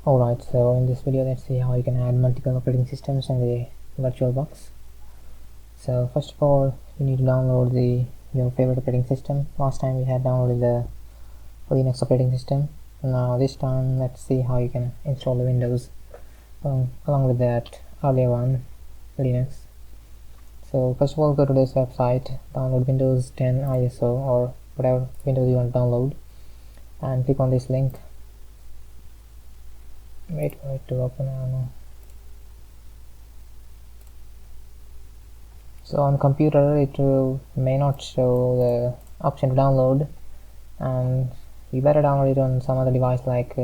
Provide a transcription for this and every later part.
Alright, so in this video let's see how you can add multiple operating systems in the VirtualBox. So first of all, you need to download your favorite operating system. Last time we had downloaded the Linux operating system. Now this time let's see how you can install the Windows along with that earlier one, Linux. So first of all, go to this website, download Windows 10 ISO or whatever Windows you want to download, and click on this link. Wait for it to open. I don't know. So on computer it may not show the option to download, and you better download it on some other device like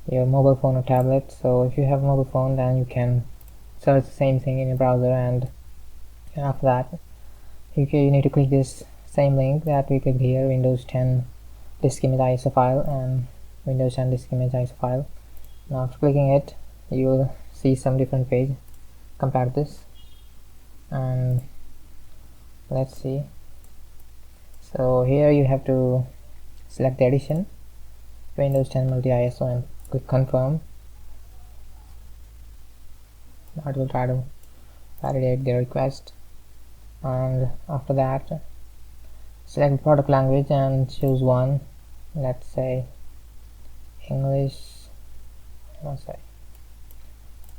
your mobile phone or tablet. So if you have a mobile phone, then you can search the same thing in your browser, and after that you need to click this same link that we clicked here, Windows 10 disk image ISO file and Windows 10 disk image ISO file. Now after clicking it, you will see some different page compared to this, and let's see. So here you have to select the edition, Windows 10 multi ISO, and click confirm. That will try to validate the request, and after that select the product language and choose one. Let's say English,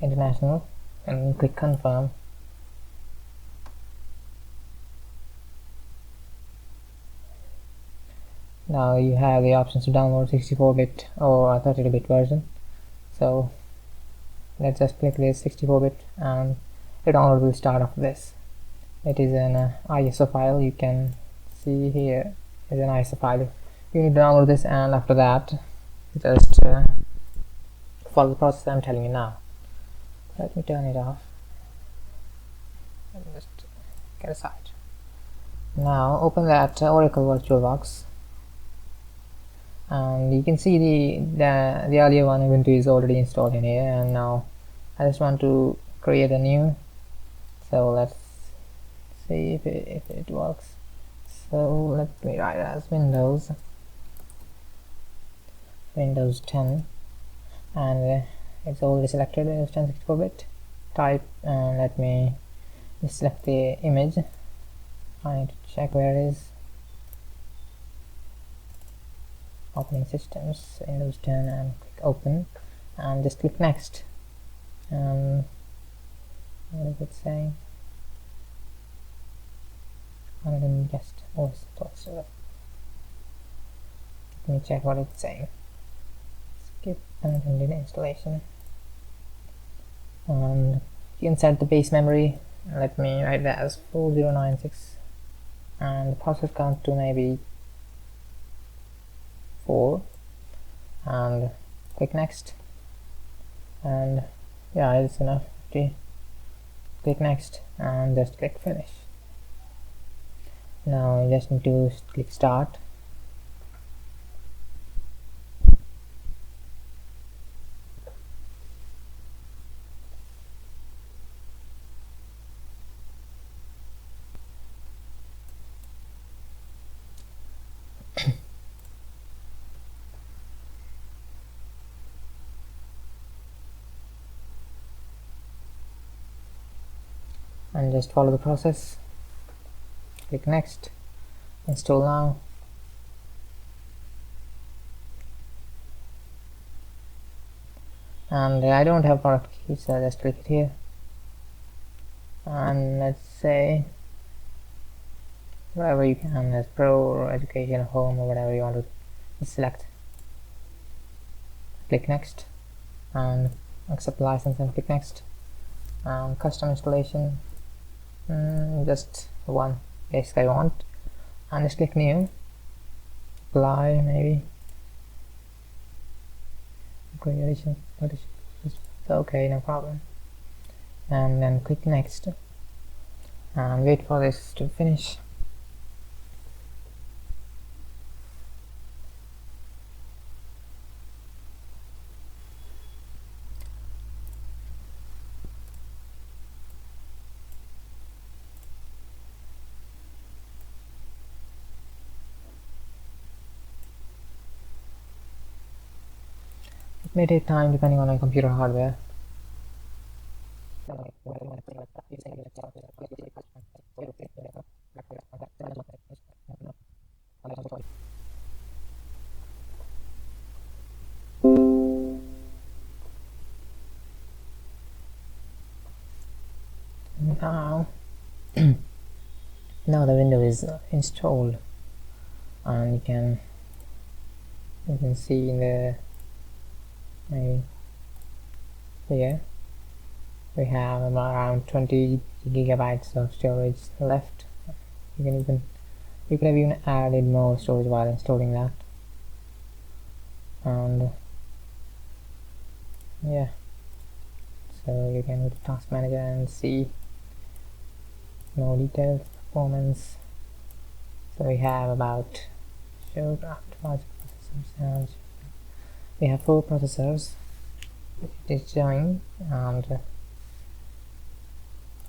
international, and click confirm. Now you have the options to download 64-bit or a 32-bit version. So let's just click this 64-bit, and the download will start after this. It is an ISO file. You can see here is an ISO file. You need to download this, and after that just follow the process I'm telling you now. Let me turn it off and just get aside. Now open that Oracle VirtualBox, and you can see the earlier one, Ubuntu, is already installed in here, and now I just want to create a new. So let's see if it works. So let me write as Windows 10, and it's already selected Windows 10 64-bit type, and let me just select the image. I need to check where it is. Operating systems, Windows 10, and click open, and just click next. What is it saying? I didn't just let me check what it's saying. Skip unattended installation, and you can set the base memory. Let me write that as 4096, and the process count to maybe 4, and click next. And yeah, it's enough. Click next and just click finish. Now you just need to click start. And just follow the process. Click next, install now. And I don't have product key, so just click it here, and let's say whatever you can, as pro or education, home, or whatever you want to select. Click next and accept license and click next. Custom installation, just one disk I want, and just click new, apply, maybe creation partition. Okay, no problem, and then click next and wait for this to finish. It may take time depending on my computer hardware. Now, now the window is installed, and you can see in the here we have around 20 gigabytes of storage left. You could have even added more storage while installing that. And yeah, so you can go to task manager and see more detailed performance. So we have about processors, and we have 4 processors it is showing, and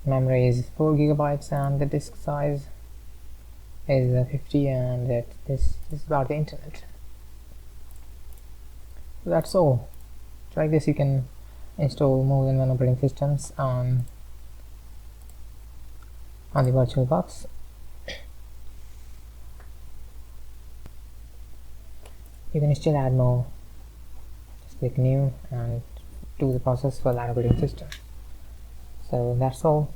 memory is 4 gigabytes, and the disk size is 50, and this is about the internet. So that's all. So like this you can install more than one operating systems on the VirtualBox. You can still add more. Just click new and do the process for that operating system. So that's all.